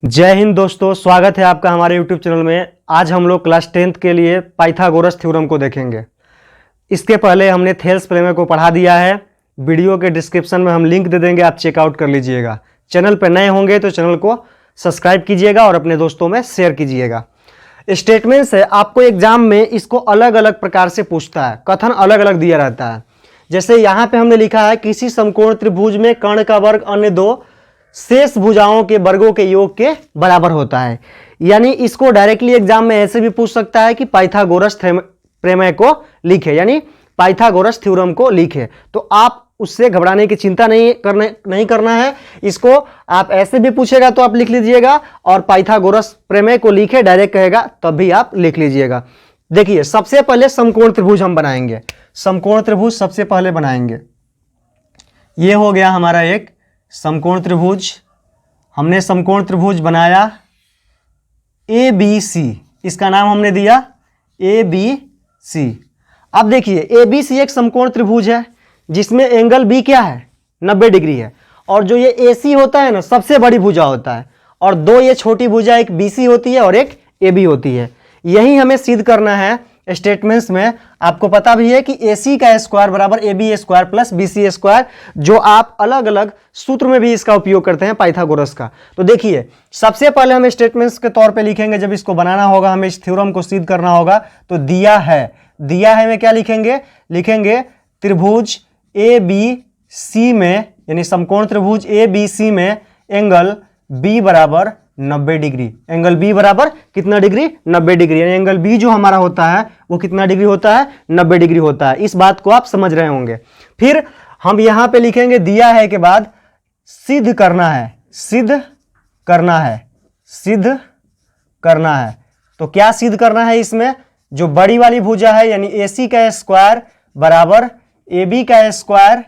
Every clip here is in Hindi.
जय हिंद दोस्तों, स्वागत है आपका हमारे यूट्यूब चैनल में। आज हम लोग क्लास 10th के लिए पाइथागोरस थ्योरम को देखेंगे। इसके पहले हमने थेल्स प्रमेय को पढ़ा दिया है। वीडियो के डिस्क्रिप्शन में हम लिंक दे देंगे, आप चेकआउट कर लीजिएगा। चैनल पर नए होंगे तो चैनल को सब्सक्राइब कीजिएगा और अपने दोस्तों में शेयर कीजिएगा। स्टेटमेंट्स है, आपको एग्जाम में इसको अलग अलग प्रकार से पूछता है, कथन अलग अलग दिया रहता है। जैसे यहाँ पे हमने लिखा है किसी समकोण त्रिभुज में कर्ण का वर्ग अन्य दो शेष भुजाओं के वर्गों के योग के बराबर होता है। यानी इसको डायरेक्टली एग्जाम में ऐसे भी पूछ सकता है कि पाइथागोरस प्रमेय को लिखे, यानी पाइथागोरस थ्योरम को लिखे। तो आप उससे घबराने की चिंता नहीं करना है। इसको आप ऐसे भी पूछेगा तो आप लिख लीजिएगा, और पाइथागोरस प्रमेय को लिखे डायरेक्ट कहेगा तब भी आप लिख लीजिएगा। देखिए, सबसे पहले समकोण त्रिभुज हम बनाएंगे। समकोण त्रिभुज सबसे पहले बनाएंगे। ये हो गया हमारा एक समकोण त्रिभुज। हमने समकोण त्रिभुज बनाया ABC, इसका नाम हमने दिया ABC। अब देखिए, ABC एक समकोण त्रिभुज है जिसमें एंगल B क्या है, 90 डिग्री है। और जो ये AC होता है ना, सबसे बड़ी भुजा होता है, और दो ये छोटी भुजा, एक BC होती है और एक AB होती है। यही हमें सिद्ध करना है स्टेटमेंट्स में। आपको पता भी है कि AC का स्क्वायर बराबर AB square plus BC square, जो आप अलग अलग सूत्र में भी इसका उपयोग करते हैं पाइथागोरस का। तो देखिए, सबसे पहले हम स्टेटमेंट्स के तौर पे लिखेंगे। जब इसको बनाना होगा, हमें इस थ्योरम को सिद्ध करना होगा, तो दिया है में क्या लिखेंगे? लिखेंगे त्रिभुज ABC में, यानी समकोण त्रिभुज ABC में एंगल B बराबर 90 डिग्री। एंगल B बराबर कितना डिग्री? 90 डिग्री। यानी एंगल B जो हमारा होता है वो कितना डिग्री होता है? 90 डिग्री होता है। इस बात को आप समझ रहे होंगे। फिर हम यहां पे लिखेंगे दिया है के बाद सिद्ध करना है। सिद्ध करना है। तो क्या सिद्ध करना है? इसमें जो बड़ी वाली भुजा है, यानी AC का स्क्वायर बराबर AB का स्क्वायर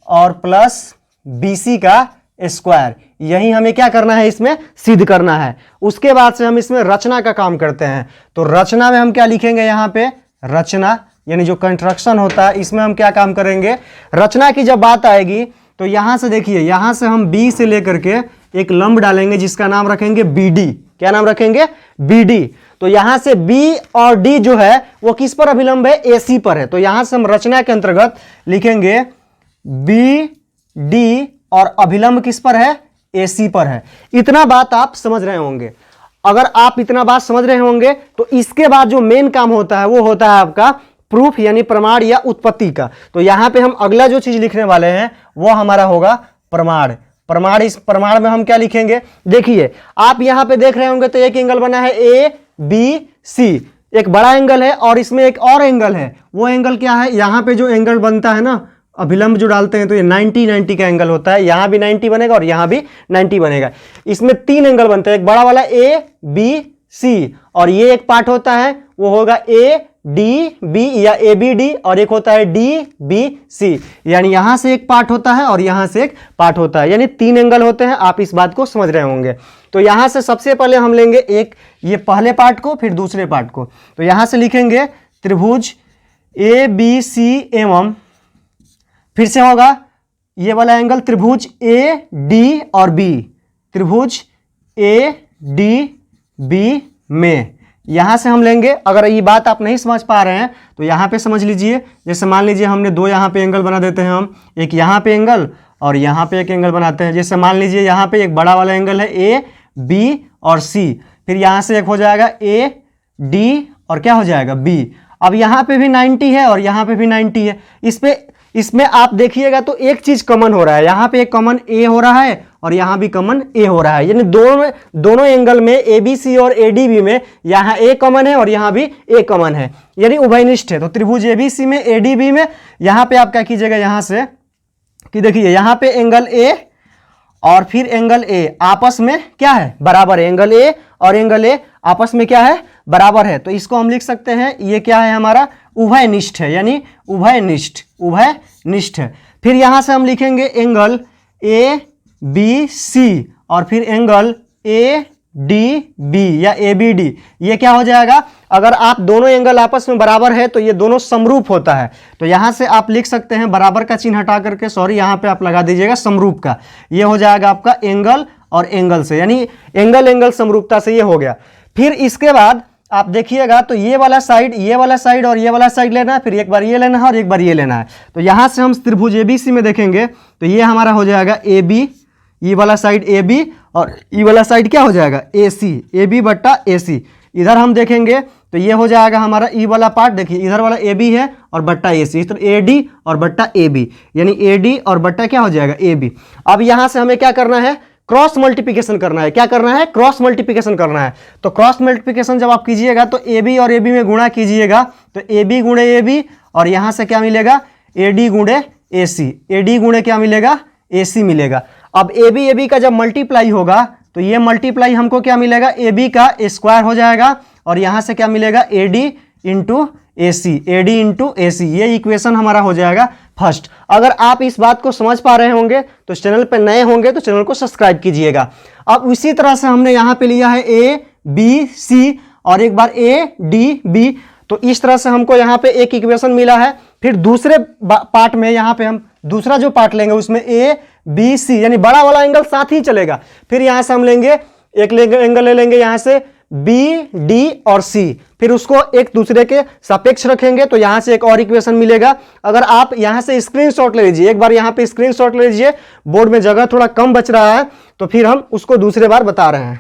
और प्लस BC का स्क्वायर, यही हमें क्या करना है? इसमें सिद्ध करना है। उसके बाद से हम इसमें रचना का काम करते हैं। तो रचना में हम क्या लिखेंगे? यहाँ पे रचना, यानी जो कंस्ट्रक्शन होता है, इसमें हम क्या काम करेंगे? रचना की जब बात आएगी तो यहां से देखिए, यहां से हम B से लेकर के एक लंब डालेंगे जिसका नाम रखेंगे BD। क्या नाम रखेंगे? BD। तो यहां से B और D जो है वो किस पर अभिलंब है? AC पर है। तो यहां से हम रचना के अंतर्गत लिखेंगे BD और अभिलंब किस पर है? AC पर है। इतना बात आप समझ रहे होंगे। अगर आप इतना बात समझ रहे होंगे तो इसके बाद जो मेन काम होता है वो होता है आपका प्रूफ, यानी प्रमाण या उत्पत्ति का। तो यहां पे हम अगला जो चीज लिखने वाले हैं वो हमारा होगा प्रमाण। इस प्रमाण में हम क्या लिखेंगे? देखिए, आप यहां पे देख रहे होंगे तो एक एंगल बना है ABC, एक बड़ा एंगल है, और इसमें एक और एंगल है। वो एंगल क्या है? यहां पे जो एंगल बनता है ना, अभिलंब जो डालते हैं, तो ये 90 का एंगल होता है। यहां भी 90 बनेगा और यहां भी 90 बनेगा। इसमें तीन एंगल बनते हैं, एक बड़ा वाला ABC, और ये एक पार्ट होता है वो होगा ADB या ABD, और एक होता है DBC। यानी यहां से एक पार्ट होता है और यहां से एक पार्ट होता है, यानी तीन एंगल होते हैं। आप इस बात को समझ रहे होंगे। तो यहां से सबसे पहले हम लेंगे एक ये पहले पार्ट को, फिर दूसरे पार्ट को। तो यहां से लिखेंगे त्रिभुज ABC एवं फिर से होगा ये वाला एंगल त्रिभुज AD और B, त्रिभुज ADB में यहां से हम लेंगे। अगर ये बात आप नहीं समझ पा रहे हैं तो यहां पे समझ लीजिए। जैसे मान लीजिए हमने दो यहां पे एंगल बना देते हैं हम, एक यहां पे एंगल और यहां पे एक एंगल बनाते हैं। जैसे मान लीजिए यहां पे एक बड़ा वाला एंगल है AB और C, फिर यहां से एक हो जाएगा AD और क्या हो जाएगा? B। अब यहां पे भी 90 है और यहां पे भी 90 है। इसमें आप देखिएगा तो एक चीज कॉमन हो रहा है। यहां पे एक कॉमन A हो रहा है और यहां भी कॉमन A हो रहा है, यानी दोनों एंगल में ABC और ADB में यहां A कॉमन है और यहां भी A कॉमन है, यानी उभयनिष्ठ है। तो त्रिभुज ABC में ADB में यहां पे आप क्या कीजिएगा? यहां से कि देखिए, यहां पे एंगल A और फिर एंगल A आपस में क्या है? बराबर है। एंगल A और एंगल A आपस में क्या है? बराबर है। तो इसको हम लिख सकते हैं, ये क्या है हमारा? उभयनिष्ठ है, यानी उभयनिष्ठ। फिर यहां से हम लिखेंगे एंगल ABC और फिर एंगल ADB या ABD। ये क्या हो जाएगा? अगर आप दोनों एंगल आपस में बराबर है तो ये दोनों समरूप होता है। तो यहां से आप लिख सकते हैं बराबर का चिन्ह हटा करके, सॉरी यहां पे आप लगा दीजिएगा समरूप का। ये हो जाएगा आपका एंगल और एंगल से, यानी एंगल एंगल समरूपता से ये हो गया। फिर इसके बाद आप देखिएगा तो ये वाला साइड और ये वाला साइड लेना है, फिर एक बार ये लेना है और एक बार ये लेना है। तो यहाँ से हम त्रिभुज ABC में देखेंगे तो ये हमारा हो जाएगा AB, ये वाला साइड AB और ये वाला साइड क्या हो जाएगा AC, AB बट्टा AC। इधर हम देखेंगे तो ये हो जाएगा हमारा ई वाला पार्ट, देखिए इधर वाला AB है और बट्टा AC, इस तरह AD और बट्टा AB, यानी AD और बट्टा क्या हो जाएगा AB। अब यहाँ से हमें क्या करना है, क्रॉस मल्टीप्लिकेशन करना है। क्या करना है, क्रॉस मल्टीप्लिकेशन करना है। तो क्रॉस मल्टीप्लिकेशन जब आप कीजिएगा तो AB और AB में गुणा कीजिएगा तो AB गुणे AB और यहाँ से क्या मिलेगा AD गुणे AC, AD गुणे क्या मिलेगा AC मिलेगा। अब AB AB का जब मल्टीप्लाई होगा तो ये मल्टीप्लाई हमको क्या मिलेगा, AB का स्क्वायर हो जाएगा और यहाँ से क्या मिलेगा AD into AC, AD into AC। ये इक्वेशन हमारा हो जाएगा फर्स्ट। अगर आप इस बात को समझ पा रहे होंगे तो चैनल पे नए होंगे तो चैनल को सब्सक्राइब कीजिएगा। अब इसी तरह से हमने यहाँ पे लिया है A B C और एक बार A D B, तो इस तरह से हमको यहाँ पे एक इक्वेशन मिला है। फिर दूसरे पार्ट में यहाँ पे हम दूसरा जो पार्ट लेंगे उसमें A B C यानी बड़ा वाला एंगल साथ ही चलेगा। फिर यहाँ से हम लेंगे एक एंगल ले लेंगे यहाँ से B D और C, फिर उसको एक दूसरे के सापेक्ष रखेंगे तो यहां से एक और इक्वेशन मिलेगा। अगर आप यहां से स्क्रीनशॉट ले लीजिए, एक बार यहां पे स्क्रीनशॉट ले लीजिए, बोर्ड में जगह थोड़ा कम बच रहा है तो फिर हम उसको दूसरे बार बता रहे हैं।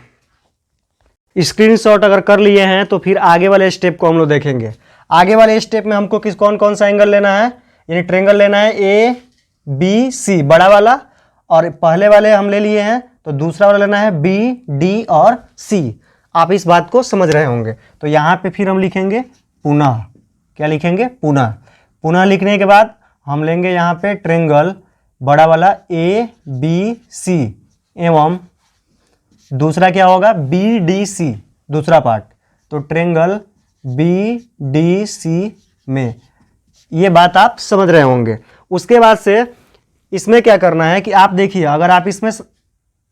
स्क्रीनशॉट अगर कर लिए हैं तो फिर आगे वाले स्टेप को हम लोग देखेंगे। आगे वाले स्टेप में हमको कौन कौन सा एंगल लेना है, यानी ट्रायंगल लेना है A B C बड़ा वाला, और पहले वाले हम ले लिए हैं तो दूसरा वाला लेना है B D और C। आप इस बात को समझ रहे होंगे। तो यहाँ पे फिर हम लिखेंगे पुनः, क्या लिखेंगे पुनः। पुनः लिखने के बाद हम लेंगे यहाँ पे ट्रायंगल बड़ा वाला A B C एवं दूसरा क्या होगा B D C दूसरा पार्ट, तो ट्रायंगल B D C में। ये बात आप समझ रहे होंगे। उसके बाद से इसमें क्या करना है कि आप देखिए, अगर आप इसमें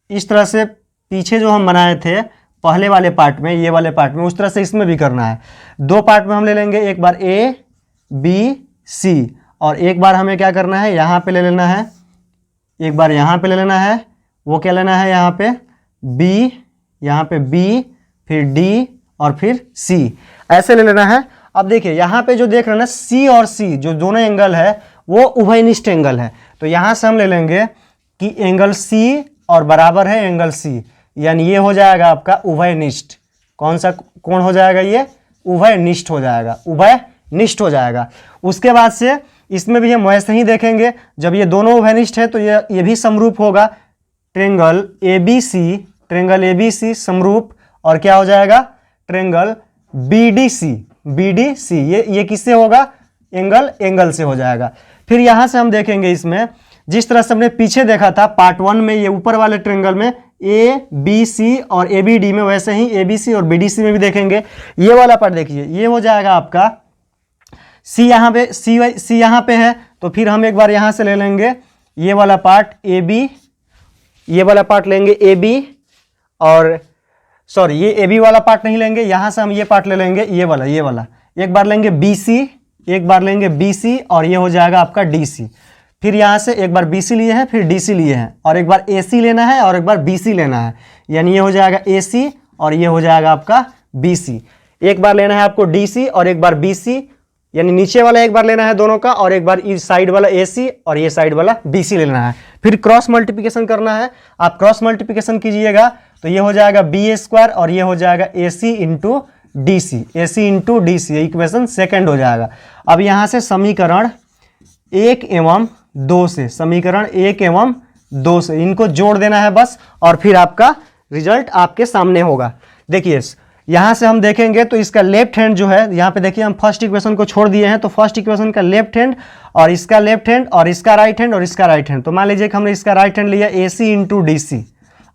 इस तरह से पीछे जो हम बनाए थे पहले वाले पार्ट में, ये वाले पार्ट में, उस तरह से इसमें भी करना है। दो पार्ट में हम ले लेंगे, एक बार A B C और एक बार हमें क्या करना है यहाँ पे ले लेना है, एक बार यहाँ पे ले लेना है, वो क्या लेना है यहाँ पे B, यहाँ पे B फिर D और फिर C, ऐसे ले लेना है। अब देखिए यहाँ पे जो देख रहे हैं ना C और C जो दोनों एंगल है वो उभयनिष्ठ एंगल है। तो यहाँ से हम ले लेंगे कि एंगल C और बराबर है एंगल C, यानी ये हो जाएगा आपका उभयनिष्ठ। कौन सा कोण हो जाएगा, ये उभयनिष्ठ हो जाएगा, उभयनिष्ठ हो जाएगा। उसके बाद से इसमें भी हम वैसे ही देखेंगे, जब ये दोनों उभयनिष्ठ है तो ये भी समरूप होगा। ट्रायंगल ट्रायंगल ABC समरूप, और क्या हो जाएगा ट्रायंगल BDC ये किससे होगा, एंगल एंगल से हो जाएगा। फिर यहां से हम देखेंगे इसमें जिस तरह से हमने पीछे देखा था पार्ट 1 में, ये ऊपर वाले ट्रायंगल में ABC और ABD में, वैसे ही ABC और BDC में भी देखेंगे। ये वाला पार्ट देखिए, ये हो जाएगा आपका C यहाँ पे, C यहाँ पे है, तो फिर हम एक बार यहाँ से ले लेंगे ये वाला पार्ट AB, ये वाला पार्ट लेंगे AB, और सॉरी ये AB वाला पार्ट नहीं लेंगे, यहाँ से हम ये पार्ट ले लेंगे, ये वाला एक बार लेंगे BC, एक बार लेंगे BC और ये हो जाएगा आपका DC। फिर यहाँ से एक बार BC लिए हैं, फिर DC लिए हैं, और एक बार AC लेना है और एक बार BC लेना है, यानी ये हो जाएगा AC और ये हो जाएगा आपका BC। एक बार लेना है आपको DC और एक बार BC, यानी नीचे वाला एक बार लेना है दोनों का, और एक बार इस साइड वाला AC और ये साइड वाला BC लेना है। फिर क्रॉस मल्टीप्लिकेशन करना है। आप क्रॉस मल्टीप्लिकेशन कीजिएगा तो ये हो जाएगा B² और ये हो जाएगा AC इंटू DC, ये इक्वेशन सेकेंड हो जाएगा। अब यहाँ से समीकरण 1 एवं 2 से, समीकरण 1 एवं 2 से इनको जोड़ देना है बस, और फिर आपका रिजल्ट आपके सामने होगा। देखिए यहां से हम देखेंगे तो इसका लेफ्ट हैंड जो है, यहाँ पे देखिए हम फर्स्ट इक्वेशन को छोड़ दिए हैं, तो फर्स्ट इक्वेशन का लेफ्ट हैंड और इसका लेफ्ट हैंड और इसका राइट हैंड और इसका राइट हैंड। तो मान लीजिए कि हमने इसका राइट हैंड लिया AC इंटू DC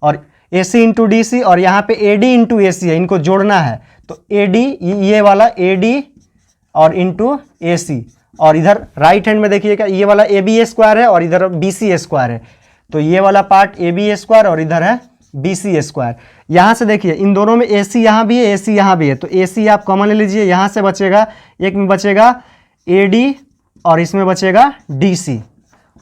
और AC इंटू DC, और यहाँ पे AD इंटू AC है, इनको जोड़ना है। तो AD ये वाला AD और इंटू AC, और इधर राइट हैंड में देखिएगा ये वाला AB² है और इधर BC² है, तो ये वाला पार्ट AB² और इधर है BC²। यहाँ से देखिए इन दोनों में AC यहाँ भी है, AC यहाँ भी है, तो AC आप कॉमन ले लीजिए, यहाँ से बचेगा, एक में बचेगा AD और इसमें बचेगा DC,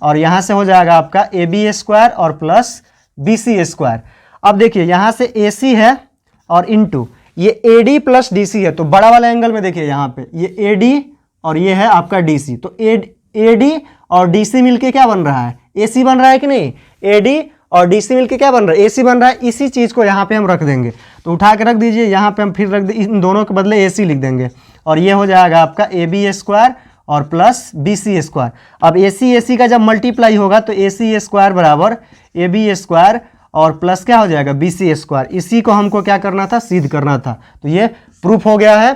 और यहाँ से हो जाएगा आपका AB² और प्लस BC²। अब देखिए यहाँ से AC है और इनटू ये AD प्लस DC है, तो बड़ा वाला एंगल में देखिए यहाँ पे ये AD और ये है आपका DC, तो AD और DC मिलके क्या बन रहा है, AC बन रहा है कि नहीं। AD और DC मिलके क्या बन रहा है, AC बन रहा है। इसी चीज़ को यहाँ पे हम रख देंगे, तो उठा के रख दीजिए यहाँ पे, हम फिर रख दे, इन दोनों के बदले AC लिख देंगे और ये हो जाएगा आपका AB स्क्वायर और प्लस BC स्क्वायर। अब AC का जब मल्टीप्लाई होगा तो AC स्क्वायर बराबर AB स्क्वायर और प्लस क्या हो जाएगा BC स्क्वायर। इसी को हमको क्या करना था, सिद्ध करना था। तो ये प्रूफ हो गया है।